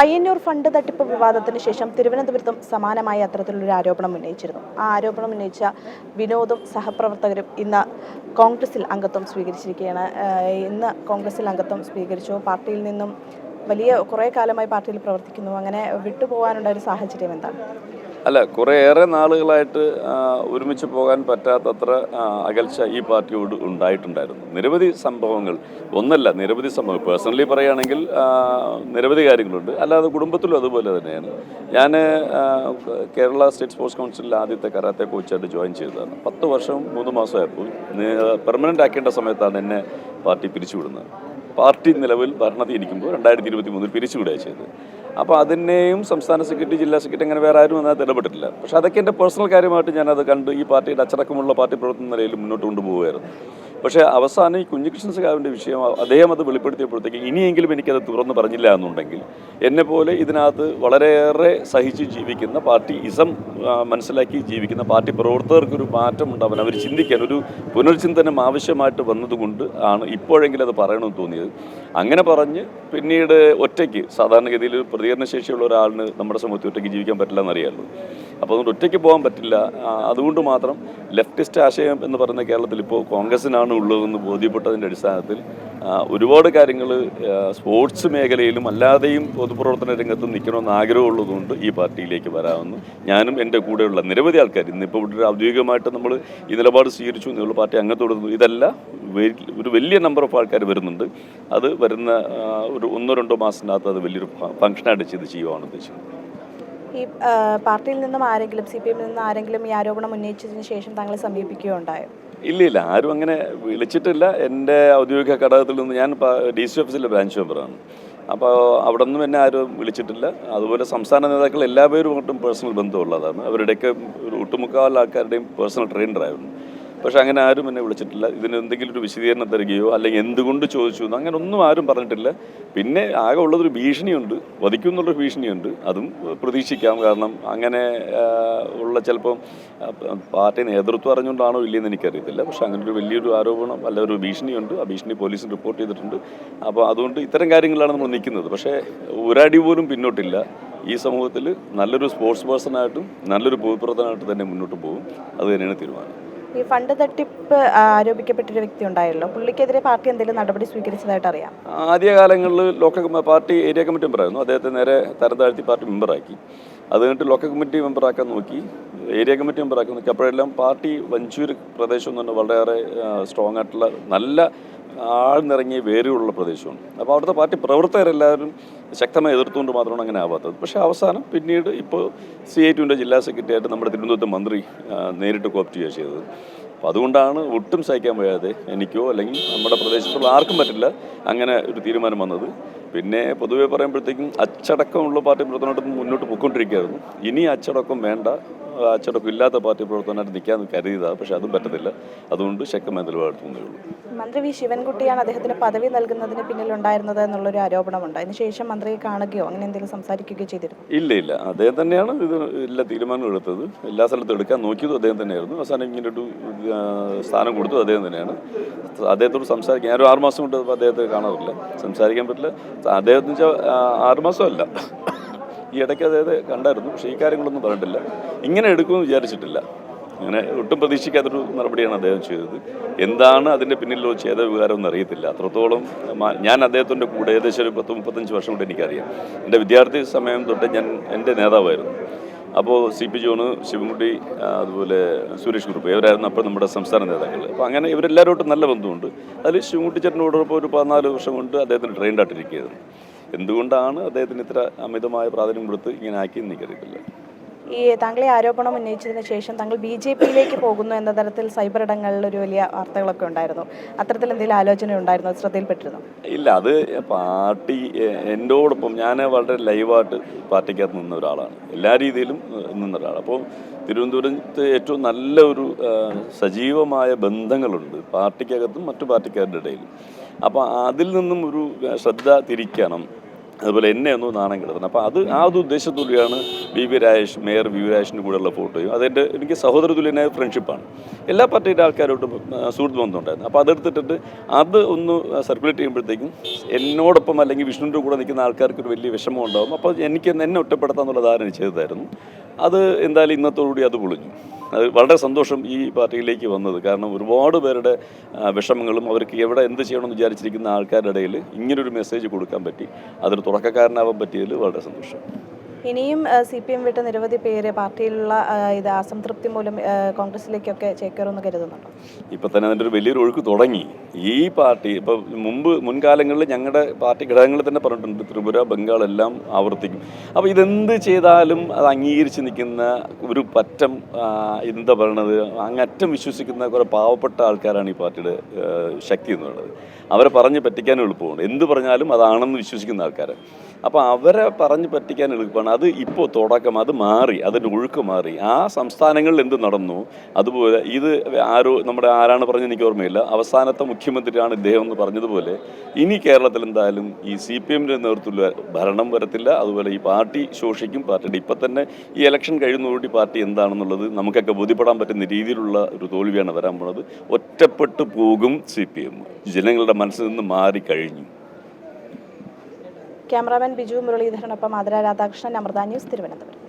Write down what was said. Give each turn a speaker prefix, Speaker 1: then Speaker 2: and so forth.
Speaker 1: Payyanur fund തട്ടിപ്പ് വിവാദത്തിന് ശേഷം തിരുവനന്തപുരത്തും സമാനമായ അത്തരത്തിലൊരു ആരോപണം ഉന്നയിച്ചിരുന്നു. ആ ആരോപണം ഉന്നയിച്ച വിനോദും സഹപ്രവർത്തകരും ഇന്ന് കോൺഗ്രസിൽ അംഗത്വം സ്വീകരിച്ചിരിക്കുകയാണ്. ഇന്ന് കോൺഗ്രസിൽ അംഗത്വം സ്വീകരിച്ചു. പാർട്ടിയിൽ നിന്നും കുറേ കാലമായി പാർട്ടിയിൽ പ്രവർത്തിക്കുന്നു. അങ്ങനെ വിട്ടുപോകാനുള്ള ഒരു സാഹചര്യം എന്താണ്?
Speaker 2: അല്ല, കുറേയേറെ നാളുകളായിട്ട് ഒരുമിച്ച് പോകാൻ പറ്റാത്തത്ര അകൽച്ച ഈ പാർട്ടിയോട് ഉണ്ടായിട്ടുണ്ടായിരുന്നു. നിരവധി സംഭവങ്ങൾ, ഒന്നല്ല നിരവധി സംഭവങ്ങൾ. പേഴ്സണലി പറയുകയാണെങ്കിൽ നിരവധി കാര്യങ്ങളുണ്ട്. അല്ലാതെ കുടുംബത്തിലും അതുപോലെ തന്നെയാണ്. ഞാൻ കേരള സ്റ്റേറ്റ് സ്പോർട്സ് കൗൺസിലിൽ ആദ്യത്തെ കരാത്തെ കോച്ചായിട്ട് ജോയിൻ ചെയ്തതാണ്. 10 വർഷവും 3 മാസമായപ്പോൾ പെർമനൻ്റ് ആക്കേണ്ട സമയത്താണ് എന്നെ പാർട്ടി പിരിച്ചുവിടുന്നത്. പാർട്ടി നിലവിൽ ഭരണത്തിൽ ഇരിക്കുമ്പോൾ 2023 പിരിച്ചുവിടുകയാണ് ചെയ്തത്. അപ്പോൾ അതിനെയും സംസ്ഥാന സെക്രട്ടറി, ജില്ലാ സെക്രട്ടറി, അങ്ങനെ വേറെ ആരും അതിനകത്ത് ഇടപെട്ടിട്ടില്ല. പക്ഷേ അതൊക്കെ എൻ്റെ പേഴ്സണൽ കാര്യമായിട്ട് ഞാനത് കണ്ട് ഈ പാർട്ടിയുടെ അച്ചടക്കമുള്ള പാർട്ടി പ്രവർത്തന നിലയിൽ മുന്നോട്ട് കൊണ്ടുപോകുമായിരുന്നു. പക്ഷേ അവസാനം ഈ കുഞ്ഞികൃഷ്ണൻ സഖാവിൻ്റെ വിഷയം അദ്ദേഹം അത് വെളിപ്പെടുത്തിയപ്പോഴത്തേക്ക് ഇനിയെങ്കിലും എനിക്കത് തുറന്ന് പറഞ്ഞില്ല എന്നുണ്ടെങ്കിൽ എന്നെപ്പോലെ ഇതിനകത്ത് വളരെയേറെ സഹിച്ച് ജീവിക്കുന്ന പാർട്ടി മനസ്സിലാക്കി ജീവിക്കുന്ന പാർട്ടി പ്രവർത്തകർക്കൊരു മാറ്റം ഉണ്ടാവാൻ, അവർ ചിന്തിക്കാൻ ഒരു പുനർചിന്തനം ആവശ്യമായിട്ട് വന്നതുകൊണ്ട് ആണ് ഇപ്പോഴെങ്കിലും അത് പറയണമെന്ന് തോന്നിയത്. അങ്ങനെ പറഞ്ഞ് പിന്നീട് ഒറ്റയ്ക്ക്, സാധാരണഗതിയിൽ പ്രതികരണശേഷിയുള്ള ഒരാളിന് നമ്മുടെ സമൂഹത്തിൽ ഒറ്റയ്ക്ക് ജീവിക്കാൻ പറ്റില്ല എന്നറിയാമല്ലോ. അപ്പോൾ അതുകൊണ്ട് ഒറ്റയ്ക്ക് പോകാൻ പറ്റില്ല. അതുകൊണ്ട് മാത്രം ലെഫ്റ്റിസ്റ്റ് ആശയം എന്ന് പറയുന്ന കേരളത്തിൽ ഇപ്പോൾ കോൺഗ്രസിനാണ് ഉള്ളതെന്ന് ബോധ്യപ്പെട്ടതിൻ്റെ അടിസ്ഥാനത്തിൽ ഒരുപാട് കാര്യങ്ങൾ സ്പോർട്സ് മേഖലയിലും അല്ലാതെയും പൊതുപ്രവർത്തന രംഗത്തും നിൽക്കണമെന്ന് ആഗ്രഹമുള്ളതുകൊണ്ട് ഈ പാർട്ടിയിലേക്ക് വരാമെന്ന് ഞാനും എൻ്റെ കൂടെയുള്ള നിരവധി ആൾക്കാർ, ഇന്നിപ്പോൾ ഇവിടെ ഔദ്യോഗികമായിട്ട് നമ്മൾ ഈ നിലപാട് സ്വീകരിച്ചു എന്നുള്ള പാർട്ടി അംഗത്തോടുന്നു, ഇതല്ല ഒരു വലിയ നമ്പർ ഓഫ് ആൾക്കാർ വരുന്നുണ്ട്. അത് വരുന്ന ഒരു 1-2 മാസത്തിനകത്ത് അത് വലിയൊരു ഫംഗ്ഷനായിട്ട് ചെയ്യുവാണ് ഉദ്ദേശിക്കുന്നത്.
Speaker 1: ഈ പാർട്ടിയിൽ നിന്നും ആരെങ്കിലും, CPM നിന്ന് ആരെങ്കിലും ഈ ആരോപണം ഉന്നയിച്ചതിന് ശേഷം താങ്കളെ സമീപിക്കുകയുണ്ടായോ?
Speaker 2: ഇല്ല, ആരും അങ്ങനെ വിളിച്ചിട്ടില്ല. എൻ്റെ ഔദ്യോഗിക ഘടകത്തിൽ നിന്ന് ഞാൻ DC ഓഫീസിലെ ബ്രാഞ്ച് മെമ്പറാണ്. അപ്പോൾ അവിടെ നിന്നും എന്നെ ആരും വിളിച്ചിട്ടില്ല. അതുപോലെ സംസ്ഥാന നേതാക്കൾ എല്ലാവരുമായിട്ടും പേഴ്സണൽ ബന്ധമുള്ളതാണ്. അവരുടെയൊക്കെ ഒട്ടുമുക്കാൽ ആൾക്കാരുടെയും പേഴ്സണൽ ട്രെയിനറായിരുന്നു. പക്ഷേ അങ്ങനെ ആരും എന്നെ വിളിച്ചിട്ടില്ല. ഇതിന് എന്തെങ്കിലും ഒരു വിശദീകരണം തരികയോ അല്ലെങ്കിൽ എന്തുകൊണ്ട് ചോദിച്ചു എന്നോ അങ്ങനെ ഒന്നും ആരും പറഞ്ഞിട്ടില്ല. പിന്നെ ആകെ ഉള്ളതൊരു ഭീഷണിയുണ്ട്, വധിക്കും എന്നുള്ളൊരു ഭീഷണിയുണ്ട്. അതും പ്രതീക്ഷിക്കാം. കാരണം അങ്ങനെ ഉള്ള ചിലപ്പം പാർട്ടി നേതൃത്വം അറിഞ്ഞുകൊണ്ടാണോ ഇല്ലയെന്ന് എനിക്കറിയത്തില്ല. പക്ഷേ അങ്ങനെ ഒരു വലിയൊരു ആരോപണം അല്ല, ഒരു ഭീഷണിയുണ്ട്. ആ ഭീഷണി പോലീസിന് റിപ്പോർട്ട് ചെയ്തിട്ടുണ്ട്. അപ്പോൾ അതുകൊണ്ട് ഇത്തരം കാര്യങ്ങളാണ് നമ്മൾ നിൽക്കുന്നത്. പക്ഷേ ഒരടി പോലും പിന്നോട്ടില്ല. ഈ സമൂഹത്തിൽ നല്ലൊരു സ്പോർട്സ് പേഴ്സണായിട്ടും നല്ലൊരു പൊതുപ്രവർത്തനമായിട്ട് തന്നെ മുന്നോട്ട് പോകും. അത് തന്നെയാണ് തീരുമാനം.
Speaker 1: ഈ ഫണ്ട് തട്ടിപ്പ് ആരോപിക്കപ്പെട്ടൊരു വ്യക്തി ഉണ്ടായല്ലോ, പുള്ളിക്കെതിരെ പാർട്ടി എന്തെങ്കിലും നടപടി സ്വീകരിച്ചതായിട്ട് അറിയാം?
Speaker 2: ആദ്യകാലങ്ങളിൽ ലോക്കൽ പാർട്ടി ഏരിയ കമ്മിറ്റി മെമ്പറായിരുന്നു. അദ്ദേഹത്തെ നേരെ തരം താഴ്ത്തി പാർട്ടി മെമ്പറാക്കി. അത് കഴിഞ്ഞിട്ട് ലോക്കൽ കമ്മിറ്റി മെമ്പറാക്കാൻ നോക്കി, ഏരിയ കമ്മിറ്റി മെമ്പറാക്കാൻ നോക്കി. അപ്പോഴെല്ലാം പാർട്ടി വഞ്ചൂർ പ്രദേശം എന്ന് പറഞ്ഞാൽ വളരെയേറെ സ്ട്രോങ് ആയിട്ടുള്ള നല്ല ആഴ്ന്നിറങ്ങിയ വേരുള്ള പ്രദേശമാണ്. അപ്പോൾ അവിടുത്തെ പാർട്ടി പ്രവർത്തകരെല്ലാവരും ശക്തമായി എതിർത്തുകൊണ്ട് മാത്രമാണ് അങ്ങനെ ആവാത്തത്. പക്ഷേ അവസാനം പിന്നീട് ഇപ്പോൾ CITUവിൻ്റെ ജില്ലാ സെക്രട്ടറി ആയിട്ട് നമ്മുടെ തിരുവനന്തപുരത്തെ മന്ത്രി നേരിട്ട് കോപ്റ്റ് ചെയ്യുക ചെയ്തത്. അപ്പോൾ അതുകൊണ്ടാണ് ഒട്ടും സഹിക്കാൻ വയ്യാതെ എനിക്കോ അല്ലെങ്കിൽ നമ്മുടെ പ്രദേശത്തുള്ള ആർക്കും പറ്റില്ല അങ്ങനെ ഒരു തീരുമാനം വന്നത്. പിന്നെ പൊതുവെ പറയുമ്പോഴത്തേക്കും അച്ചടക്കമുള്ള പാർട്ടി പ്രവർത്തനമായിട്ട് മുന്നോട്ട് പോയിക്കൊണ്ടിരിക്കുകയായിരുന്നു. ഇനി അച്ചടക്കം വേണ്ട, അച്ചടക്കം ഇല്ലാത്ത പാർട്ടി പ്രവർത്തനമായിട്ട് നിൽക്കാൻ കരുതിയതാണ്. പക്ഷേ അതും പറ്റത്തില്ല. അതുകൊണ്ട് ശക്തമായ നിലപാടെടുക്കുന്നേ ഉള്ളൂ.
Speaker 1: മന്ത്രി വി ശിവൻകുട്ടിയാണ് അദ്ദേഹത്തിന് പദവി നൽകുന്നതിന് പിന്നിലുണ്ടായിരുന്നത് എന്നുള്ളൊരു ആരോപണമുണ്ട്. അതിനുശേഷം മന്ത്രിയെ കാണുകയോ അങ്ങനെ എന്തെങ്കിലും സംസാരിക്കുകയോ ചെയ്തിരുന്നു?
Speaker 2: ഇല്ല, അദ്ദേഹം തന്നെയാണ് ഇത് എല്ലാ തീരുമാനങ്ങളും എടുത്തത്. എല്ലാ സ്ഥലത്തും എടുക്കാൻ നോക്കിയതും അദ്ദേഹം തന്നെയായിരുന്നു. അവസാനം ഇങ്ങനൊരു സ്ഥാനം കൊടുത്തത് അദ്ദേഹം തന്നെയാണ്. അദ്ദേഹത്തോട് സംസാരിക്കാൻ ഞാനൊരു 6 മാസം കൊണ്ട് അദ്ദേഹത്തെ കാണാറില്ല, സംസാരിക്കാൻ പറ്റില്ല. അദ്ദേഹത്തിന് വെച്ചാൽ 6 മാസമല്ല, ഈ ഇടയ്ക്ക് അദ്ദേഹത്തെ കണ്ടായിരുന്നു. പക്ഷേ ഈ കാര്യങ്ങളൊന്നും പറഞ്ഞിട്ടില്ല. ഇങ്ങനെ എടുക്കുമെന്ന് വിചാരിച്ചിട്ടില്ല. അങ്ങനെ ഒട്ടും പ്രതീക്ഷിക്കാത്തൊരു നടപടിയാണ് അദ്ദേഹം ചെയ്തത്. എന്താണ് അതിൻ്റെ പിന്നിലോ ചെയ്ത വികാരമൊന്നും അറിയത്തില്ല. അത്രത്തോളം ഞാൻ അദ്ദേഹത്തിൻ്റെ കൂടെ ഏകദേശം ഒരു 10-35 വർഷം കൊണ്ട് എനിക്കറിയാം. എൻ്റെ വിദ്യാർത്ഥി സമയം തൊട്ട് എൻ്റെ നേതാവായിരുന്നു. അപ്പോൾ CP ജോണ്, ശിവൻകുട്ടി, അതുപോലെ സുരേഷ് കുറുപ്പ്, ഇവരായിരുന്നു അപ്പോൾ നമ്മുടെ സംസ്ഥാന നേതാക്കൾ. അപ്പോൾ അങ്ങനെ ഇവരെല്ലാവരോട്ടും നല്ല ബന്ധമുണ്ട്. അതിൽ ശിവൻകുട്ടി ചേട്ടനോടൊപ്പം ഒരു 14 വർഷം കൊണ്ട് അദ്ദേഹത്തിന് ട്രെയിൻഡായിട്ടിരിക്കുകയായിരുന്നു. എന്തുകൊണ്ടാണ് അദ്ദേഹത്തിന് ഇത്ര അമിതമായ പ്രാധാന്യം കൊടുത്ത് ഇങ്ങനെ ആക്കിയെന്ന് എനിക്കറിയത്തില്ല.
Speaker 1: ഈ താങ്കളെ ആരോപണം ഉന്നയിച്ചതിന് ശേഷം താങ്കൾ BJPയിലേക്ക് പോകുന്നു എന്ന തരത്തിൽ സൈബർ ഇടങ്ങളിൽ ഒരു വലിയ വാർത്തകളൊക്കെ ഉണ്ടായിരുന്നു. അത്തരത്തിൽ എന്തെങ്കിലും ആലോചന ഉണ്ടായിരുന്നു? ശ്രദ്ധയിൽപ്പെട്ടിരുന്നു? ഇല്ല,
Speaker 2: അത് പാർട്ടി എന്നോടൊപ്പം ഞാൻ വളരെ ലൈവായിട്ട് പാർട്ടിക്കകത്ത് നിന്ന ഒരാളാണ്, എല്ലാ രീതിയിലും നിന്ന ഒരാൾ. അപ്പോൾ തിരുവനന്തപുരത്ത് ഏറ്റവും നല്ല ഒരു സജീവമായ ബന്ധങ്ങളുണ്ട് പാർട്ടിക്കകത്തും മറ്റു പാർട്ടിക്കാരുടെ ഇടയിലും. അപ്പോൾ അതിൽ നിന്നും ഒരു ശ്രദ്ധ തിരിക്കണം, അതുപോലെ എന്നെ ഒന്ന് നാണം കിടത്തണം. അപ്പോൾ ആ ഒരു ഉദ്ദേശത്തോടെയാണ് മേയർ വി വി രാജേഷിൻ്റെ കൂടെയുള്ള ഫോട്ടോയും എനിക്ക് സഹോദര തുല്യനായ ഫ്രണ്ട്ഷിപ്പാണ്. എല്ലാ പാർട്ടിയുടെ ആൾക്കാരോട്ടും സുഹൃത്ത് ബന്ധമുണ്ടായിരുന്നു. അപ്പോൾ അതെടുത്തിട്ട് അത് ഒന്ന് സർക്കുലേറ്റ് ചെയ്യുമ്പോഴത്തേക്കും എന്നോടൊപ്പം അല്ലെങ്കിൽ വിഷ്ണുവിൻ്റെ കൂടെ നിൽക്കുന്ന ആൾക്കാർക്ക് ഒരു വലിയ വിഷമം ഉണ്ടാകും. അപ്പോൾ എന്നെ ഒറ്റപ്പെടുത്താമെന്നുള്ള ധാരണ ചെയ്തതായിരുന്നു. അത് എന്തായാലും ഇന്നത്തോടുകൂടി അത് പൊളിഞ്ഞു. അത് വളരെ സന്തോഷം ഈ പാർട്ടിയിലേക്ക് വന്നത്. കാരണം ഒരുപാട് പേരുടെ വിഷമങ്ങളും അവർക്ക് എവിടെ എന്ത് ചെയ്യണമെന്ന് വിചാരിച്ചിരിക്കുന്ന ആൾക്കാരുടെ ഇടയിൽ ഇങ്ങനൊരു മെസ്സേജ് കൊടുക്കാൻ പറ്റി. അതൊരു തുടക്കക്കാരനാവാൻ പറ്റിയതിൽ വളരെ സന്തോഷം.
Speaker 1: ഇനിയും CPM വിട്ട് നിരവധി പേര് പാർട്ടിയിലുള്ള അസംതൃപ്തി മൂലം കോൺഗ്രസിലേക്കൊക്കെ ചേക്കേറുമെന്ന് കരുതുന്നുണ്ടോ?
Speaker 2: ഇപ്പം തന്നെ അതിൻ്റെ ഒരു വലിയൊരു ഒഴുക്ക് തുടങ്ങി. ഈ പാർട്ടി ഇപ്പം മുൻകാലങ്ങളിൽ ഞങ്ങളുടെ പാർട്ടി ഘടകങ്ങൾ തന്നെ പറഞ്ഞിട്ടുണ്ട്, ത്രിപുര, ബംഗാൾ എല്ലാം ആവർത്തിക്കും. അപ്പോൾ ഇതെന്ത് ചെയ്താലും അത് അംഗീകരിച്ച് നിൽക്കുന്ന ഒരു പറ്റം എന്താ പറയണത്, അങ്ങറ്റം വിശ്വസിക്കുന്ന കുറേ പാവപ്പെട്ട ആൾക്കാരാണ് ഈ പാർട്ടിയുടെ ശക്തി എന്നുള്ളത്. അവരെ പറഞ്ഞ് പറ്റിക്കാനും എളുപ്പമുണ്ട്. എന്ത് പറഞ്ഞാലും അതാണെന്ന് വിശ്വസിക്കുന്ന ആൾക്കാർ. അപ്പോൾ അവരെ പറഞ്ഞ് പറ്റിക്കാൻ എളുപ്പമാണ്. അത് ഇപ്പോൾ തുടക്കം, അത് മാറി, അതിൻ്റെ ഒഴുക്ക് മാറി. ആ സംസ്ഥാനങ്ങളിൽ എന്ത് നടന്നു അതുപോലെ നമ്മുടെ ആരാണ് പറഞ്ഞത് എനിക്ക് ഓർമ്മയില്ല, അവസാനത്തെ മുഖ്യമന്ത്രിയാണ് ഇദ്ദേഹം എന്ന് പറഞ്ഞതുപോലെ ഇനി കേരളത്തിൽ എന്തായാലും ഈ CPMൻ്റെ നേതൃത്വത്തിൽ ഭരണം വരത്തില്ല. അതുപോലെ ഈ പാർട്ടി ശോഷിക്കും. പാർട്ടിയുടെ ഇപ്പം തന്നെ ഈ ഇലക്ഷൻ കഴിയുന്നതോടുകൂടി പാർട്ടി എന്താണെന്നുള്ളത് നമുക്കൊക്കെ ബോധ്യപ്പെടാൻ പറ്റുന്ന രീതിയിലുള്ള ഒരു തോൽവിയാണ് വരാൻ പോണത്. ഒറ്റപ്പെട്ടു പോകും CPM. ജനങ്ങളുടെ മനസ്സിൽ നിന്ന് മാറിക്കഴിഞ്ഞു.
Speaker 1: ക്യാമറാമാൻ ബിജു മുരളീധരനൊപ്പം ആതിര രാധാകൃഷ്ണൻ, അമൃത ന്യൂസ്, തിരുവനന്തപുരം.